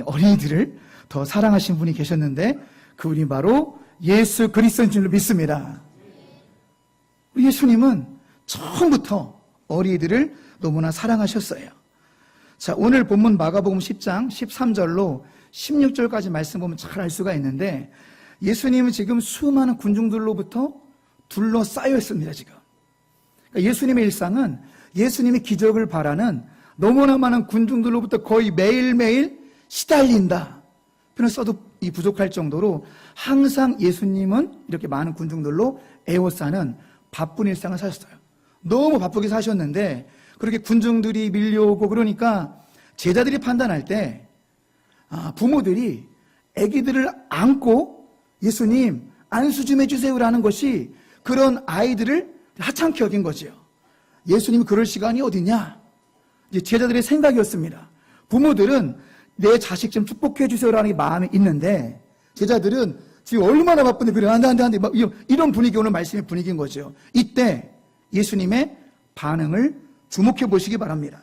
어린이들을 더 사랑하신 분이 계셨는데 그분이 바로 예수 그리스도인 줄로 믿습니다. 예수님은 처음부터 어린이들을 너무나 사랑하셨어요. 자, 오늘 본문 마가복음 10장 13절로 16절까지 말씀 보면 잘 알 수가 있는데 예수님은 지금 수많은 군중들로부터 둘러싸여 있습니다. 지금 그러니까 예수님의 일상은 예수님의 기적을 바라는 너무나 많은 군중들로부터 거의 매일매일 시달린다 표현을 써도 이 부족할 정도로 항상 예수님은 이렇게 많은 군중들로 에워싸는 바쁜 일상을 사셨어요. 너무 바쁘게 사셨는데 그렇게 군중들이 밀려오고 그러니까 제자들이 판단할 때 부모들이 아기들을 안고 예수님 안수 좀 해주세요라는 것이 그런 아이들을 하찮게 여긴 거죠. 예수님이 그럴 시간이 어디냐? 이제 제자들의 생각이었습니다. 부모들은 내 자식 좀 축복해 주세요라는 마음이 있는데 제자들은 지금 얼마나 바쁜데 그래 안돼 막 이런 분위기 오늘 말씀의 분위기인 거죠. 이때 예수님의 반응을 주목해 보시기 바랍니다.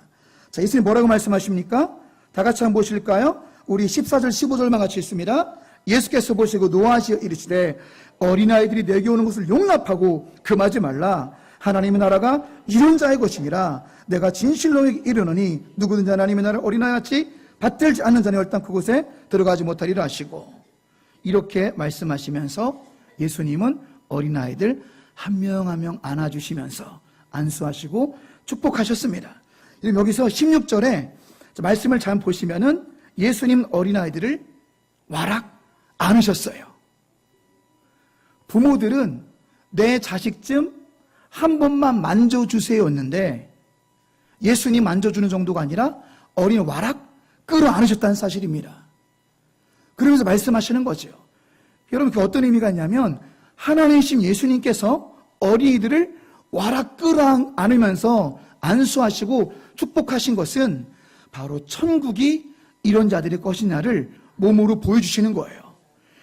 자, 예수님 뭐라고 말씀하십니까? 다 같이 한번 보실까요? 우리 14절 15절만 같이 읽습니다. 예수께서 보시고 노하시어 이르시되 어린아이들이 내게 오는 것을 용납하고 금하지 말라. 하나님의 나라가 이런 자의 것이니라. 내가 진실로 이르노니 누구든지 하나님의 나라를 어린아이같이 받들지 않는 자는 일단 그곳에 들어가지 못하리라 하시고 이렇게 말씀하시면서 예수님은 어린아이들 한 명 한 명 안아주시면서 안수하시고 축복하셨습니다. 여기서 16절에 말씀을 잘 보시면은 예수님 어린아이들을 와락 안으셨어요. 부모들은 내 자식 좀 한 번만 만져주세요였는데 예수님 만져주는 정도가 아니라 어린이 와락 끌어안으셨다는 사실입니다. 그러면서 말씀하시는 거죠. 여러분 그 어떤 의미가 있냐면 하나님이신 예수님께서 어린이들을 와락 끌어안으면서 안수하시고 축복하신 것은 바로 천국이 이런 자들의 것이냐를 몸으로 보여주시는 거예요.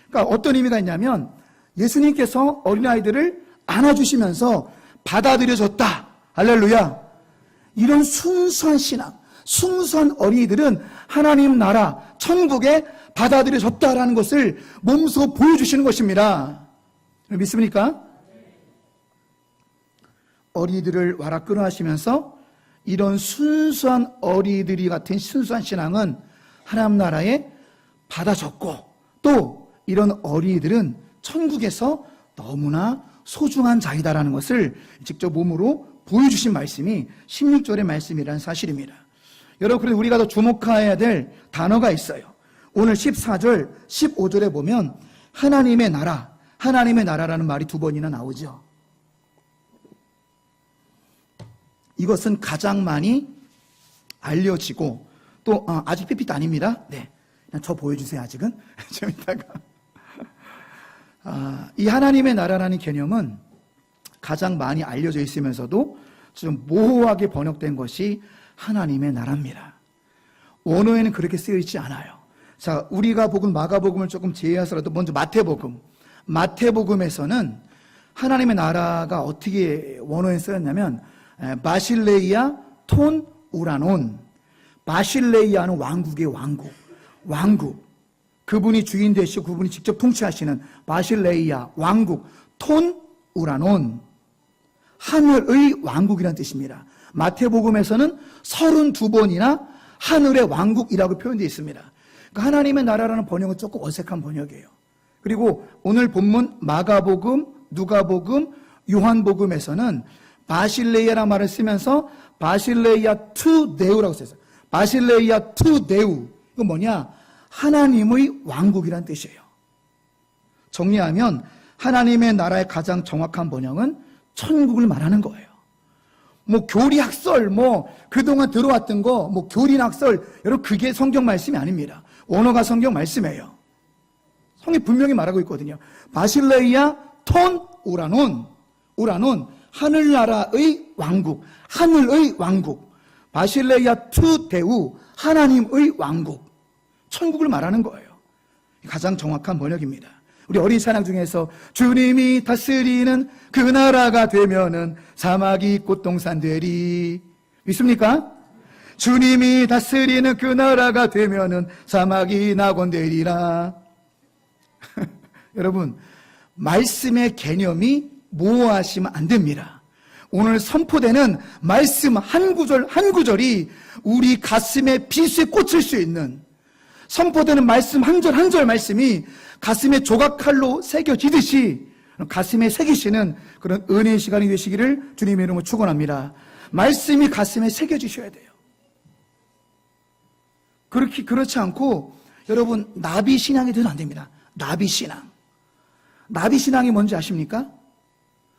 그러니까 어떤 의미가 있냐면 예수님께서 어린아이들을 안아주시면서 받아들여졌다. 할렐루야. 이런 순수한 신앙, 순수한 어린이들은 하나님 나라, 천국에 받아들여졌다라는 것을 몸소 보여주시는 것입니다. 믿습니까? 어린이들을 와락 끌어하시면서 이런 순수한 어린이들이 같은 순수한 신앙은 하나님 나라에 받아졌고 또 이런 어린이들은 천국에서 너무나 소중한 자이다라는 것을 직접 몸으로 보여주신 말씀이 16절의 말씀이라는 사실입니다. 여러분, 그런데 우리가 더 주목해야 될 단어가 있어요. 오늘 14절, 15절에 보면 하나님의 나라, 하나님의 나라라는 말이 두 번이나 나오죠. 이것은 가장 많이 알려지고 또 아직 PPT 아닙니다. 네, 그냥 저 보여주세요. 아직은 좀 이따가 이 하나님의 나라라는 개념은 가장 많이 알려져 있으면서도 좀 모호하게 번역된 것이 하나님의 나라입니다. 원어에는 그렇게 쓰여 있지 않아요. 자, 우리가 복음 마가복음을 조금 제외하더라도 먼저 마태복음에서는 하나님의 나라가 어떻게 원어에 쓰였냐면 바실레이아 톤 우라논. 바실레이아는 왕국의 왕국. 그분이 주인 되시고 그분이 직접 통치하시는 바실레이아 왕국. 톤 우라논. 하늘의 왕국이라는 뜻입니다. 마태복음에서는 32번이나 하늘의 왕국이라고 표현되어 있습니다. 그러니까 하나님의 나라라는 번역은 조금 어색한 번역이에요. 그리고 오늘 본문 마가복음, 누가복음, 요한복음에서는 바실레이아라는 말을 쓰면서 바실레이아 투 네우라고 써있어요. 바실레이아 투 네우. 이건 뭐냐? 하나님의 왕국이라는 뜻이에요. 정리하면 하나님의 나라의 가장 정확한 번역은 천국을 말하는 거예요. 교리학설, 그동안 들어왔던 거, 교리학설, 여러분, 그게 성경 말씀이 아닙니다. 원어가 성경 말씀이에요. 성경이 분명히 말하고 있거든요. 바실레이아 톤 우라논, 하늘나라의 왕국, 하늘의 왕국. 바실레이아 투 데우, 하나님의 왕국. 천국을 말하는 거예요. 가장 정확한 번역입니다. 우리 어린 찬양 중에서 주님이 다스리는 그 나라가 되면은 사막이 꽃동산 되리. 믿습니까? 주님이 다스리는 그 나라가 되면은 사막이 낙원되리라. 여러분, 말씀의 개념이 모호하시면 안 됩니다. 오늘 선포되는 말씀 한 구절 한 구절이 우리 가슴에 비수에 꽂힐 수 있는, 선포되는 말씀 한 절 한 절 말씀이 가슴에 조각칼로 새겨지듯이 가슴에 새기시는 그런 은혜의 시간이 되시기를 주님의 이름으로 축원합니다. 말씀이 가슴에 새겨지셔야 돼요. 그렇지 않고 여러분 나비 신앙이 되면 안 됩니다. 나비 신앙. 나비 신앙이 뭔지 아십니까?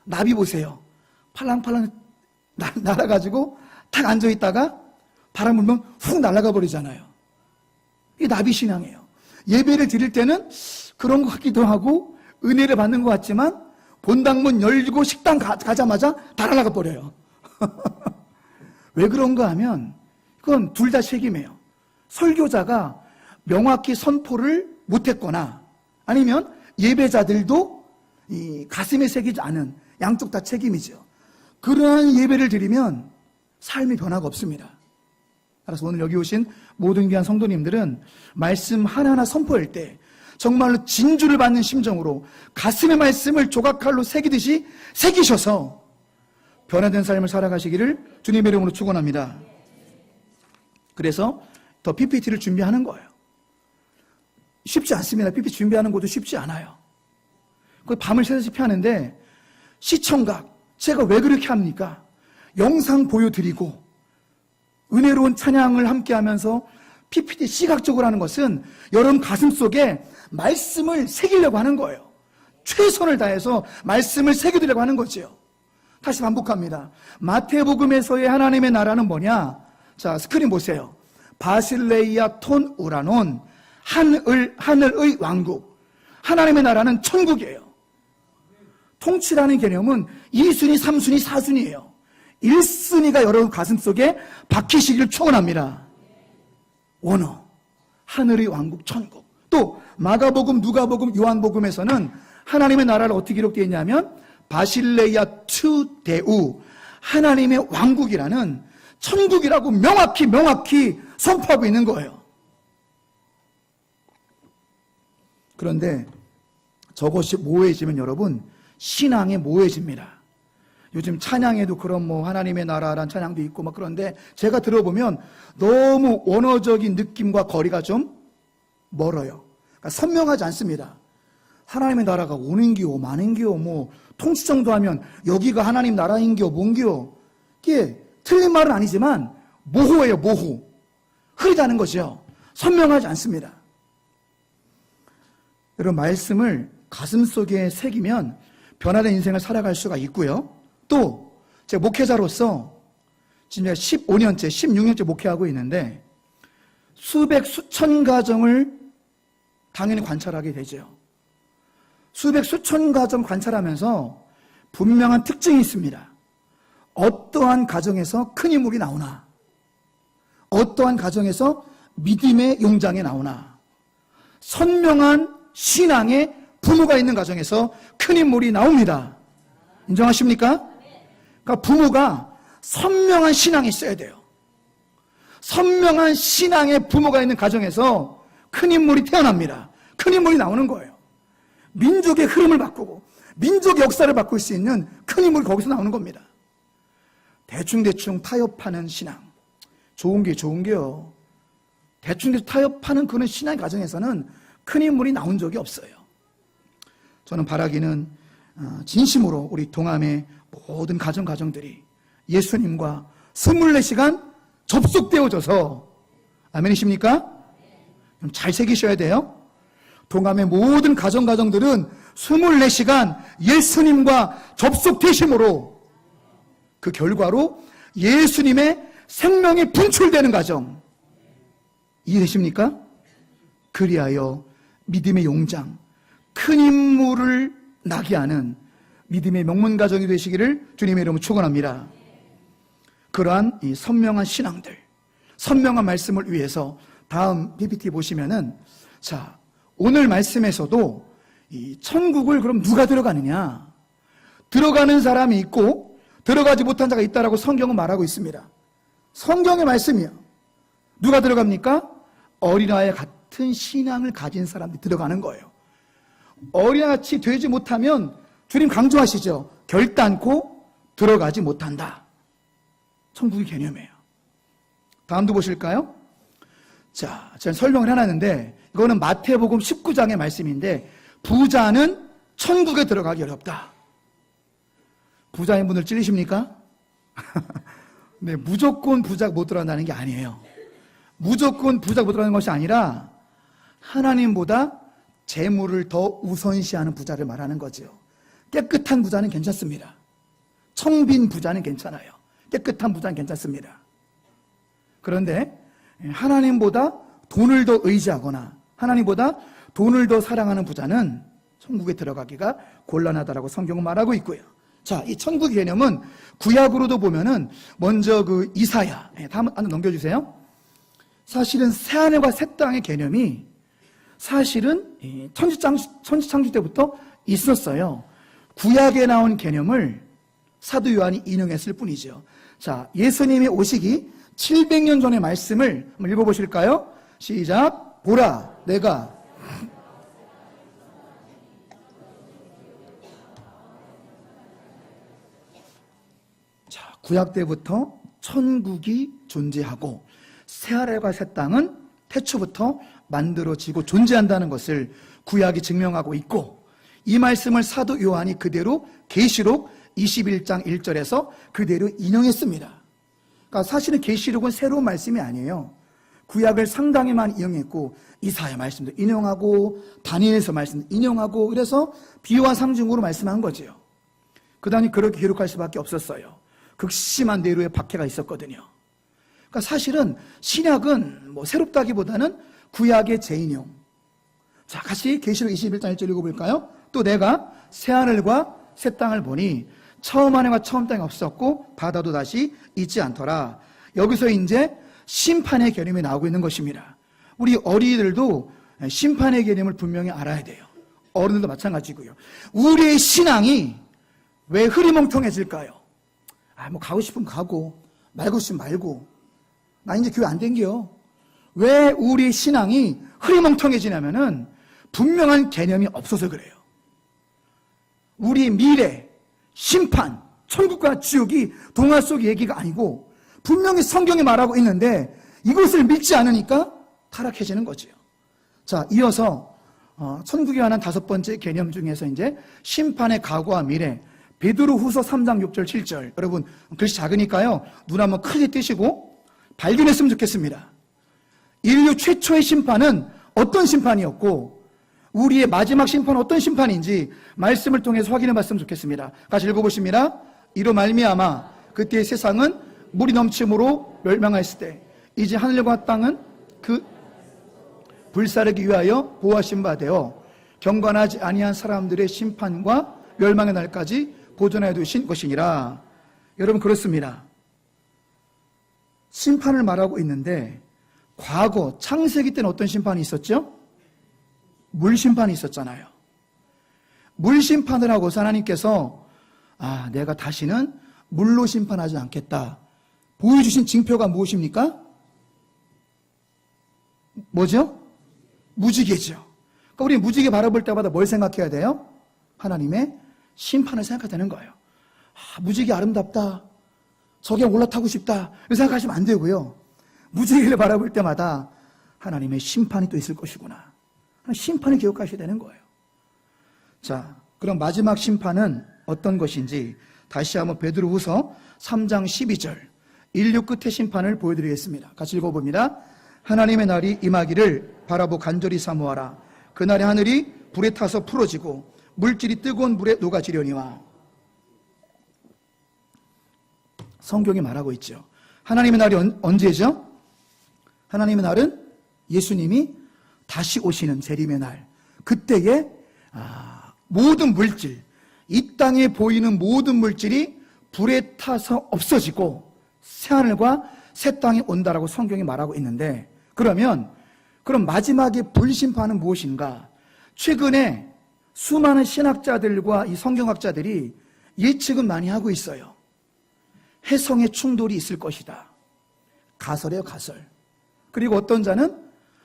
나비 보세요. 팔랑팔랑 날아가지고 탁 앉아있다가 바람 불면 훅 날아가 버리잖아요. 이게 나비 신앙이에요. 예배를 드릴 때는 그런 것 같기도 하고 은혜를 받는 것 같지만 본당문 열고 식당 가자마자 다 날아가 버려요. 왜 그런가 하면 그건 둘 다 책임이에요. 설교자가 명확히 선포를 못했거나 아니면 예배자들도 이 가슴에 새기지 않은, 양쪽 다 책임이죠. 그러한 예배를 드리면 삶의 변화가 없습니다. 따라서 오늘 여기 오신 모든 귀한 성도님들은 말씀 하나하나 선포할 때 정말로 진주를 받는 심정으로 가슴의 말씀을 조각칼로 새기듯이 새기셔서 변화된 삶을 살아가시기를 주님의 이름으로 축원합니다. 그래서 더 PPT를 준비하는 거예요. 쉽지 않습니다. PPT 준비하는 것도 쉽지 않아요. 밤을 새다시피 하는데 시청각, 제가 왜 그렇게 합니까? 영상 보여드리고 은혜로운 찬양을 함께 하면서 PPT 시각적으로 하는 것은 여러분 가슴속에 말씀을 새기려고 하는 거예요. 최선을 다해서 말씀을 새겨드리려고 하는 거죠. 다시 반복합니다. 마태복음에서의 하나님의 나라는 뭐냐? 자, 스크린 보세요. 바실레이아 톤 우라논, 하늘의 왕국. 하나님의 나라는 천국이에요. 통치라는 개념은 2순위, 3순위, 4순위예요. 1순위가 여러분 가슴속에 박히시길 축원합니다. 원어, 하늘의 왕국, 천국. 또 마가복음, 누가복음, 요한복음에서는 하나님의 나라를 어떻게 기록되어 있냐면 바실레이아 투 데우, 하나님의 왕국이라는 천국이라고 명확히 선포하고 있는 거예요. 그런데 저것이 모호해지면 여러분 신앙이 모호해집니다. 요즘 찬양에도 그런 하나님의 나라란 찬양도 있고 그런데 제가 들어보면 너무 원어적인 느낌과 거리가 좀 멀어요. 그러니까 선명하지 않습니다. 하나님의 나라가 오는기요 마는기요 통치 정도 하면 여기가 하나님 나라인기요 뭔기요, 이게 틀린 말은 아니지만 모호해요. 모호. 흐리다는 거죠. 선명하지 않습니다. 여러분 말씀을 가슴속에 새기면 변화된 인생을 살아갈 수가 있고요. 또 제가 목회자로서 지금 15년째 16년째 목회하고 있는데 수천 가정을 당연히 관찰하게 되죠. 수천 가정 관찰하면서 분명한 특징이 있습니다. 어떠한 가정에서 큰 인물이 나오나, 어떠한 가정에서 믿음의 용장이 나오나, 선명한 신앙의 부모가 있는 가정에서 큰 인물이 나옵니다. 인정하십니까? 그러니까 부모가 선명한 신앙이 있어야 돼요. 선명한 신앙의 부모가 있는 가정에서 큰 인물이 태어납니다. 큰 인물이 나오는 거예요. 민족의 흐름을 바꾸고 민족의 역사를 바꿀 수 있는 큰 인물이 거기서 나오는 겁니다. 대충 타협하는 신앙, 좋은 게요. 대충 타협하는 그런 신앙의 가정에서는 큰 인물이 나온 적이 없어요. 저는 바라기는 진심으로 우리 동암의 모든 가정들이 예수님과 24시간 접속되어져서, 아멘이십니까? 잘 새기셔야 돼요. 동암의 모든 가정들은 24시간 예수님과 접속되심으로 그 결과로 예수님의 생명이 분출되는 가정, 이해되십니까? 그리하여 믿음의 용장, 큰 인물을 나게 하는 믿음의 명문 가정이 되시기를 주님의 이름으로 축원합니다. 그러한 이 선명한 신앙들, 선명한 말씀을 위해서 다음 PPT 보시면은, 자, 오늘 말씀에서도 이 천국을 그럼 누가 들어가느냐? 들어가는 사람이 있고 들어가지 못한 자가 있다라고 성경은 말하고 있습니다. 성경의 말씀이요. 누가 들어갑니까? 어린아이 같은 신앙을 가진 사람들이 들어가는 거예요. 어린아이같이 되지 못하면 주님 강조하시죠. 결단코 들어가지 못한다. 천국의 개념이에요. 다음도 보실까요? 자, 제가 설명을 해놨는데 이거는 마태복음 19장의 말씀인데 부자는 천국에 들어가기 어렵다. 부자인 분들 찔리십니까? 네, 무조건 부자가 못 들어간다는 게 아니에요. 무조건 부자가 못 들어가는 것이 아니라 하나님보다 재물을 더 우선시하는 부자를 말하는 거죠. 깨끗한 부자는 괜찮습니다. 청빈 부자는 괜찮아요. 깨끗한 부자는 괜찮습니다. 그런데 하나님보다 돈을 더 의지하거나 하나님보다 돈을 더 사랑하는 부자는 천국에 들어가기가 곤란하다라고 성경은 말하고 있고요. 자, 이 천국 개념은 구약으로도 보면은 먼저 그 이사야, 다음 한번 넘겨주세요. 사실은 새하늘과 새 땅의 개념이 사실은 천지창조 때부터 있었어요. 구약에 나온 개념을 사도 요한이 인용했을 뿐이죠. 자, 예수님이 오시기 700년 전의 말씀을 한번 읽어보실까요? 시작. 보라, 내가 자, 구약 때부터 천국이 존재하고 새하늘과 새 땅은 태초부터 만들어지고 존재한다는 것을 구약이 증명하고 있고 이 말씀을 사도 요한이 그대로 계시록 21장 1절에서 그대로 인용했습니다. 그러니까 사실은 계시록은 새로운 말씀이 아니에요. 구약을 상당히 많이 인용했고 이사야 말씀도 인용하고 다니엘서 말씀도 인용하고 그래서 비유와 상징으로 말씀한 거죠. 그다음에 그렇게 기록할 수밖에 없었어요. 극심한 내로의 박해가 있었거든요. 그러니까 사실은 신약은 뭐 새롭다기보다는 구약의 재인용. 자, 같이 계시록 21장 1절 읽어볼까요? 또 내가 새하늘과 새 땅을 보니 처음 하늘과 처음 땅이 없었고 바다도 다시 있지 않더라. 여기서 이제 심판의 개념이 나오고 있는 것입니다. 우리 어린이들도 심판의 개념을 분명히 알아야 돼요. 어른들도 마찬가지고요. 우리의 신앙이 왜 흐리멍텅해질까요? 뭐 가고 싶으면 가고 말고 싶으면 말고 나 이제 교회 안 댕겨. 왜 우리 신앙이 흐리멍텅해지냐면은 분명한 개념이 없어서 그래요. 우리 미래, 심판, 천국과 지옥이 동화 속 얘기가 아니고 분명히 성경이 말하고 있는데 이것을 믿지 않으니까 타락해지는 거죠. 자, 이어서 천국에 관한 5번째 개념 중에서 이제 심판의 과거와 미래, 베드로후서 3장 6절 7절. 여러분 글씨 작으니까요 눈 한번 크게 뜨시고 발견했으면 좋겠습니다. 인류 최초의 심판은 어떤 심판이었고 우리의 마지막 심판은 어떤 심판인지 말씀을 통해서 확인해 봤으면 좋겠습니다. 같이 읽어보십니다. 이로 말미암아 그때 세상은 물이 넘침으로 멸망했을 때 이제 하늘과 땅은 그 불사르기 위하여 보호하신 바 되어 경건하지 아니한 사람들의 심판과 멸망의 날까지 보존해 두신 것이니라. 여러분 그렇습니다. 심판을 말하고 있는데 과거 창세기 때는 어떤 심판이 있었죠? 물심판이 있었잖아요. 물심판을 하고서 하나님께서 내가 다시는 물로 심판하지 않겠다. 보여주신 징표가 무엇입니까? 뭐죠? 무지개죠. 그러니까 우리 무지개 바라볼 때마다 뭘 생각해야 돼요? 하나님의 심판을 생각해야 되는 거예요. 무지개 아름답다. 저게 올라타고 싶다. 이렇게 생각하시면 안 되고요. 무지개를 바라볼 때마다 하나님의 심판이 또 있을 것이구나. 심판을 기억하셔야 되는 거예요. 자, 그럼 마지막 심판은 어떤 것인지 다시 한번 베드로후서 3장 12절 인류 끝의 심판을 보여드리겠습니다. 같이 읽어봅니다. 하나님의 날이 임하기를 바라보 간절히 사모하라. 그날의 하늘이 불에 타서 풀어지고 물질이 뜨거운 물에 녹아지려니와. 성경이 말하고 있죠. 하나님의 날이 언제죠? 하나님의 날은 예수님이 다시 오시는 재림의 날. 그때에 모든 물질, 이 땅에 보이는 모든 물질이 불에 타서 없어지고 새하늘과 새 땅이 온다라고 성경이 말하고 있는데 그럼 마지막에 불심판은 무엇인가? 최근에 수많은 신학자들과 이 성경학자들이 예측은 많이 하고 있어요. 해성의 충돌이 있을 것이다. 가설이에요, 가설. 그리고 어떤 자는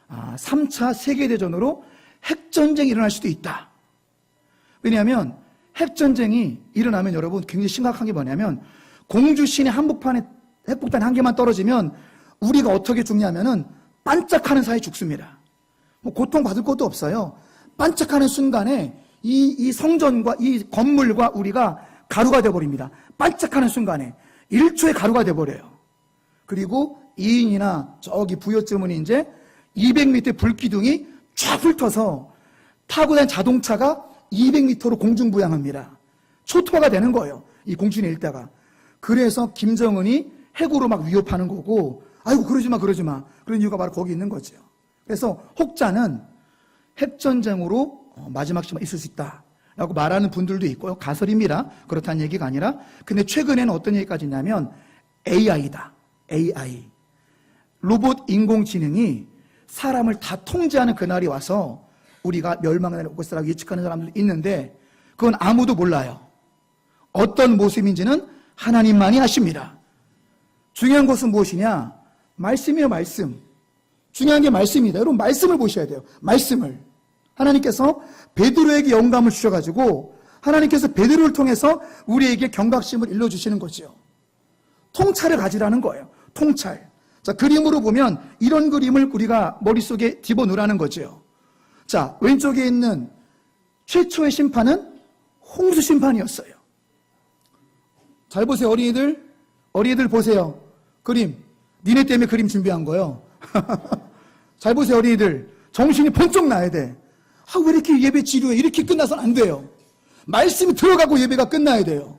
3차 세계대전으로 핵전쟁이 일어날 수도 있다. 왜냐하면 핵전쟁이 일어나면 여러분 굉장히 심각한 게 뭐냐면 공주시내 한복판에 핵폭탄 한 개만 떨어지면 우리가 어떻게 죽냐면은 반짝하는 사이에 죽습니다. 뭐 고통받을 것도 없어요. 반짝하는 순간에 이 성전과 이 건물과 우리가 가루가 되어버립니다. 반짝하는 순간에 1초에 가루가 되어버려요. 그리고 2인이나 저기 부여점은 이제 200m 불기둥이 쫙 훑어서 타고 다니는 자동차가 200m로 공중부양합니다. 초토화가 되는 거예요. 이 공주시내 일대가. 그래서 김정은이 핵으로 막 위협하는 거고, 아이고 그러지 마. 그런 이유가 바로 거기 있는 거죠. 그래서 혹자는 핵전쟁으로 마지막 시만 있을 수 있다라고 말하는 분들도 있고요. 가설입니다. 그렇다는 얘기가 아니라. 근데 최근에는 어떤 얘기까지 있냐면 AI다. AI. 로봇 인공지능이 사람을 다 통제하는 그날이 와서 우리가 멸망의 날이 올 것이라고 예측하는 사람들도 있는데 그건 아무도 몰라요. 어떤 모습인지는 하나님만이 아십니다. 중요한 것은 무엇이냐? 말씀이에요, 말씀. 중요한 게 말씀이다. 여러분 말씀을 보셔야 돼요. 말씀을. 하나님께서 베드로에게 영감을 주셔가지고 하나님께서 베드로를 통해서 우리에게 경각심을 일러주시는 거죠. 통찰을 가지라는 거예요. 통찰. 자, 그림으로 보면 이런 그림을 우리가 머릿속에 집어넣으라는 거죠. 자, 왼쪽에 있는 최초의 심판은 홍수 심판이었어요. 잘 보세요, 어린이들 보세요. 그림. 니네 때문에 그림 준비한 거예요. 잘 보세요, 어린이들. 정신이 번쩍 나야 돼. 왜 이렇게 예배 지루해? 이렇게 끝나서는 안 돼요. 말씀이 들어가고 예배가 끝나야 돼요.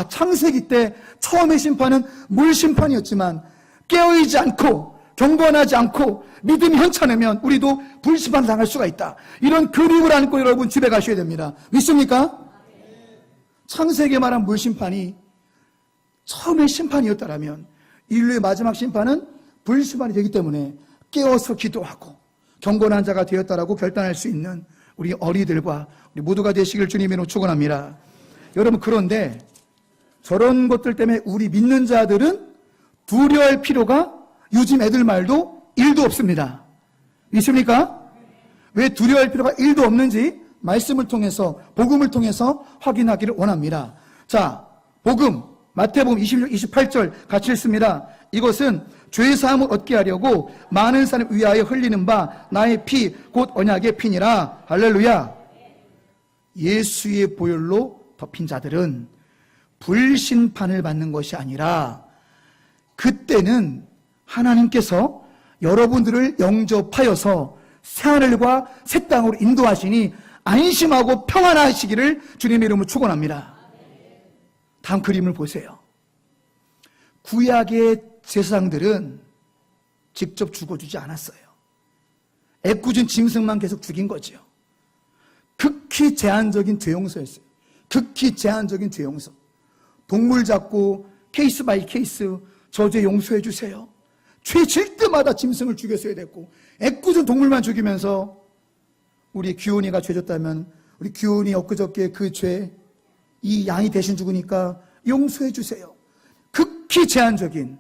창세기 때 처음의 심판은 물 심판이었지만 깨어있지 않고 경건하지 않고 믿음이 현찮으면 우리도 불심판 당할 수가 있다. 이런 그림을 안고 여러분 집에 가셔야 됩니다. 믿습니까? 창세기에 말한 물 심판이 처음의 심판이었다라면 인류의 마지막 심판은 불심판이 되기 때문에 깨어서 기도하고 경건한 자가 되었다라고 결단할 수 있는 우리 어린이들과 우리 모두가 되시길 주님으로 축원합니다. 여러분, 그런데 저런 것들 때문에 우리 믿는 자들은 두려워할 필요가 요즘 애들 말도 1도 없습니다. 믿습니까? 왜 두려워할 필요가 1도 없는지 말씀을 통해서, 복음을 통해서 확인하기를 원합니다. 자, 복음 마태복음 26, 28절 같이 읽습니다. 이것은 죄사함을 얻게 하려고 많은 사람을 위하여 흘리는 바 나의 피 곧 언약의 피니라. 할렐루야. 예수의 보혈로 덮인 자들은 불심판을 받는 것이 아니라 그때는 하나님께서 여러분들을 영접하여서 새하늘과 새 땅으로 인도하시니 안심하고 평안하시기를 주님의 이름으로 축원합니다. 다음 그림을 보세요. 구약의 제사장들은 직접 죽어주지 않았어요. 애꿎은 짐승만 계속 죽인 거죠. 극히 제한적인 죄용서였어요. 극히 제한적인 죄용서. 동물 잡고 케이스 바이 케이스 저죄 용서해 주세요. 죄 질 때마다 짐승을 죽였어야 됐고 애꿎은 동물만 죽이면서 우리 규훈이가 죄 졌다면 우리 규훈이 엊그저께 그 죄 이 양이 대신 죽으니까 용서해 주세요. 극히 제한적인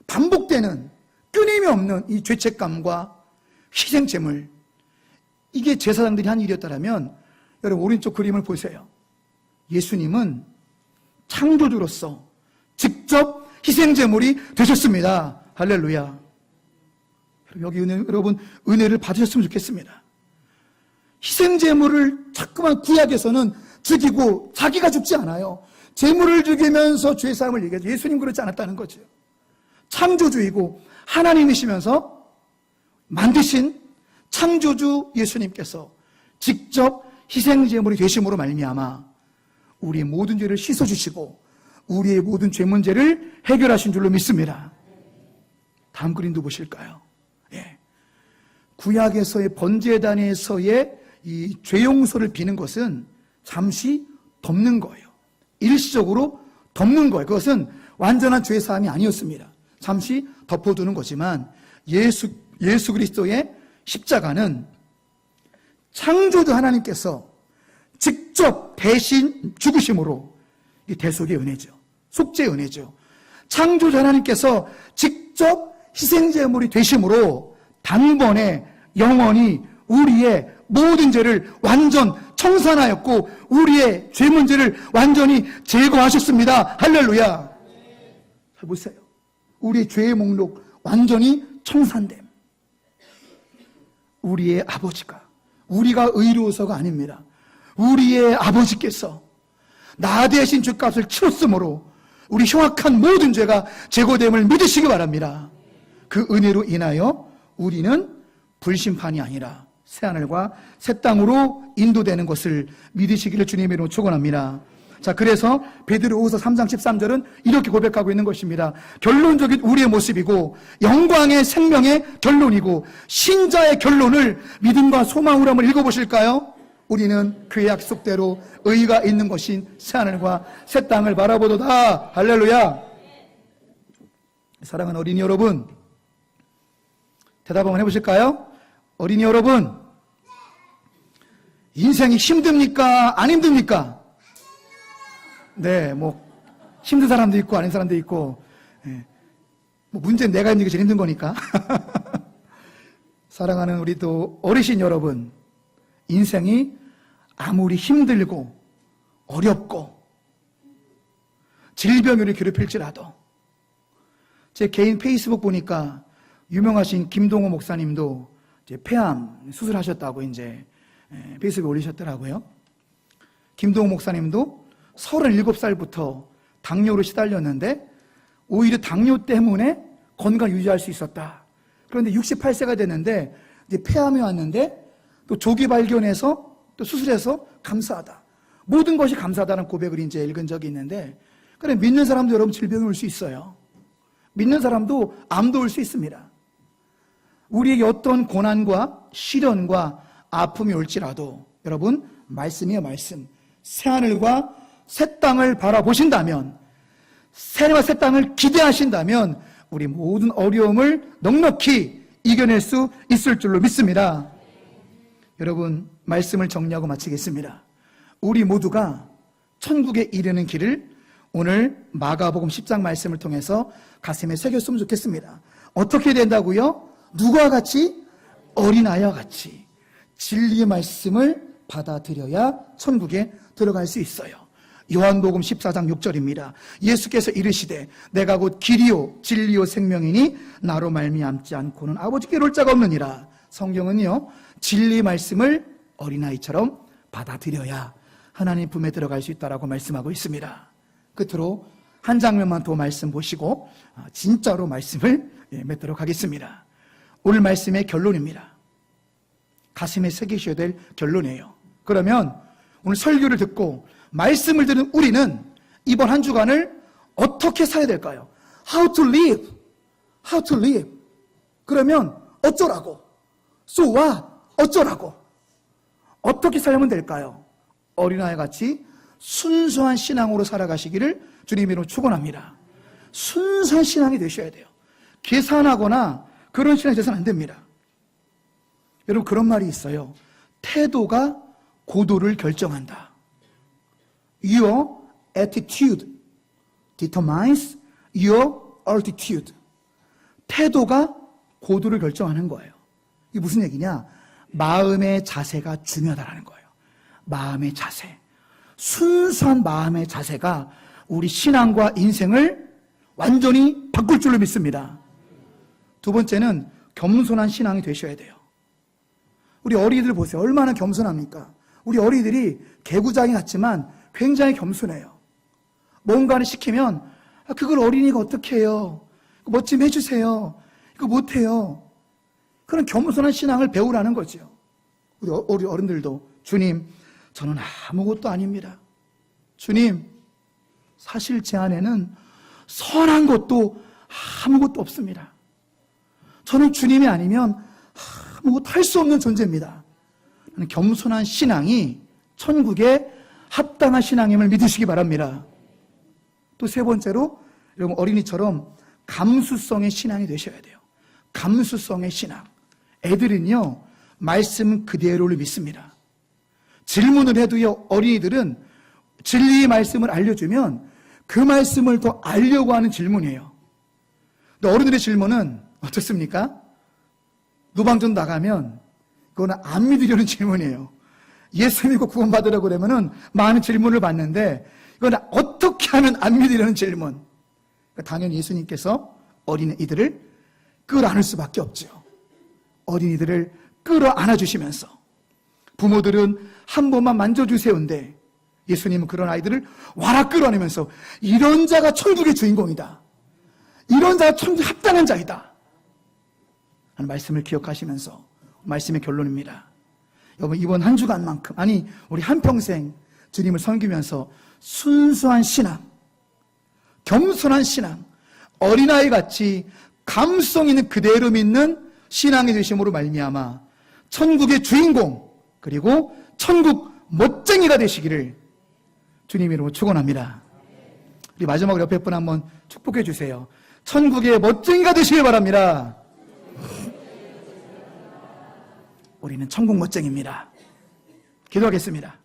반복되는 끊임이 없는 이 죄책감과 희생제물, 이게 제사장들이 한 일이었다면 여러분 오른쪽 그림을 보세요. 예수님은 창조주로서 직접 희생제물이 되셨습니다. 할렐루야. 여기 여러분 은혜를 받으셨으면 좋겠습니다. 희생제물을 자꾸만 구약에서는 죽이고 자기가 죽지 않아요. 제물을 죽이면서 죄사함을 얘기하죠. 예수님 그렇지 않았다는 거죠. 창조주이고 하나님이시면서 만드신 창조주 예수님께서 직접 희생제물이 되심으로 말미암아 우리의 모든 죄를 씻어주시고 우리의 모든 죄 문제를 해결하신 줄로 믿습니다. 다음 그림도 보실까요? 예. 구약에서의 번제단에서의 이 죄용서를 비는 것은 잠시 덮는 거예요. 일시적으로 덮는 거예요. 그것은 완전한 죄사함이 아니었습니다. 잠시 덮어두는 거지만 예수 그리스도의 십자가는 창조주 하나님께서 직접 대신 죽으심으로 이 대속의 은혜죠. 속죄의 은혜죠. 창조주 하나님께서 직접 희생제물이 되심으로 단번에 영원히 우리의 모든 죄를 완전 청산하였고 우리의 죄 문제를 완전히 제거하셨습니다. 할렐루야. 잘 보세요. 우리의 죄의 목록 완전히 청산됨. 우리의 아버지가, 우리가 의로워서가 아닙니다. 우리의 아버지께서 나 대신 죄값을 치렀으므로 우리 흉악한 모든 죄가 제거됨을 믿으시기 바랍니다. 그 은혜로 인하여 우리는 불심판이 아니라 새하늘과 새 땅으로 인도되는 것을 믿으시기를 주님의 이름으로 축원합니다. 자, 그래서 베드로후서 3장 13절은 이렇게 고백하고 있는 것입니다. 결론적인 우리의 모습이고 영광의 생명의 결론이고 신자의 결론을 믿음과 소망으로 한번 읽어보실까요? 우리는 그의 약속대로 의가 있는 것인 새하늘과 새 땅을 바라보도다. 할렐루야. 사랑하는 어린이 여러분, 대답 한번 해보실까요? 어린이 여러분, 인생이 힘듭니까? 안 힘듭니까? 네, 힘든 사람도 있고 아닌 사람도 있고, 문제는 내가 힘든 게 제일 힘든 거니까. 사랑하는 우리 또 어르신 여러분, 인생이 아무리 힘들고 어렵고 질병으로 괴롭힐지라도, 제 개인 페이스북 보니까 유명하신 김동호 목사님도 이제 폐암 수술하셨다고 이제 페이스북에 올리셨더라고요. 김동호 목사님도 37살부터 당뇨로 시달렸는데 오히려 당뇨 때문에 건강 유지할 수 있었다. 그런데 68세가 됐는데 이제 폐암이 왔는데 또 조기 발견해서 또 수술해서 감사하다. 모든 것이 감사하다는 고백을 이제 읽은 적이 있는데, 그래, 믿는 사람도 여러분 질병이 올 수 있어요. 믿는 사람도 암도 올 수 있습니다. 우리에게 어떤 고난과 시련과 아픔이 올지라도 여러분, 말씀이에요, 말씀. 새하늘과 새 땅을 바라보신다면, 새하늘과 새 땅을 기대하신다면 우리 모든 어려움을 넉넉히 이겨낼 수 있을 줄로 믿습니다. 여러분, 말씀을 정리하고 마치겠습니다. 우리 모두가 천국에 이르는 길을 오늘 마가복음 10장 말씀을 통해서 가슴에 새겼으면 좋겠습니다. 어떻게 된다고요? 누구와 같이? 어린아이와 같이 진리의 말씀을 받아들여야 천국에 들어갈 수 있어요. 요한복음 14장 6절입니다. 예수께서 이르시되 내가 곧 길이요 진리요 생명이니 나로 말미암지 않고는 아버지께로 올 자가 없느니라. 성경은요, 진리 말씀을 어린아이처럼 받아들여야 하나님 품에 들어갈 수 있다라고 말씀하고 있습니다. 끝으로 한 장면만 더 말씀 보시고 진짜로 말씀을 맺도록 하겠습니다. 오늘 말씀의 결론입니다. 가슴에 새기셔야 될 결론이에요. 그러면 오늘 설교를 듣고 말씀을 들은 우리는 이번 한 주간을 어떻게 살아야 될까요? How to live. How to live. 그러면 어쩌라고? So what? 어쩌라고? 어떻게 살면 될까요? 어린아이 같이 순수한 신앙으로 살아가시기를 주님으로 축원합니다. 순수한 신앙이 되셔야 돼요. 계산하거나 그런 신앙이 되서는 안 됩니다. 여러분, 그런 말이 있어요. 태도가 고도를 결정한다. Your attitude determines your altitude. 태도가 고도를 결정하는 거예요. 이게 무슨 얘기냐? 마음의 자세가 중요하다는 거예요. 마음의 자세. 순수한 마음의 자세가 우리 신앙과 인생을 완전히 바꿀 줄로 믿습니다. 두 번째는 겸손한 신앙이 되셔야 돼요. 우리 어린이들 보세요. 얼마나 겸손합니까? 우리 어린이들이 개구장이 같지만 굉장히 겸손해요. 뭔가를 시키면 그걸 어린이가 어떻게 해요? 뭐 좀 해주세요. 이거 못해요. 그런 겸손한 신앙을 배우라는 거죠. 우리 어른들도 주님, 저는 아무것도 아닙니다. 주님, 사실 제 안에는 선한 것도 아무것도 없습니다. 저는 주님이 아니면 아무것도 할 수 없는 존재입니다. 겸손한 신앙이 천국에 합당한 신앙임을 믿으시기 바랍니다. 또 세 번째로 여러분, 어린이처럼 감수성의 신앙이 되셔야 돼요. 감수성의 신앙. 애들은요, 말씀 그대로를 믿습니다. 질문을 해도요, 어린이들은 진리의 말씀을 알려주면 그 말씀을 더 알려고 하는 질문이에요. 근데 어른들의 질문은 어떻습니까? 노방전 나가면 그거는 안 믿으려는 질문이에요. 예수 믿고 구원받으라고 그러면은 많은 질문을 받는데 이건 어떻게 하면 안 믿으려는 질문. 당연히 예수님께서 어린이들을 끌어안을 수밖에 없죠. 어린이들을 끌어안아 주시면서 부모들은 한 번만 만져주세요인데 예수님은 그런 아이들을 와라 끌어안으면서 이런 자가 천국의 주인공이다. 이런 자가 천국에 합당한 자이다. 하는 말씀을 기억하시면서 말씀의 결론입니다. 여러분 이번 한 주간만큼 아니 우리 한평생 주님을 섬기면서 순수한 신앙, 겸손한 신앙, 어린아이 같이 감성 있는 그대로 믿는 신앙이 되심으로 말미암아 천국의 주인공 그리고 천국 멋쟁이가 되시기를 주님 이름으로 축원합니다. 우리 마지막으로 옆에 분 한번 축복해 주세요. 천국의 멋쟁이가 되시길 바랍니다. 우리는 천국 멋쟁이입니다. 기도하겠습니다.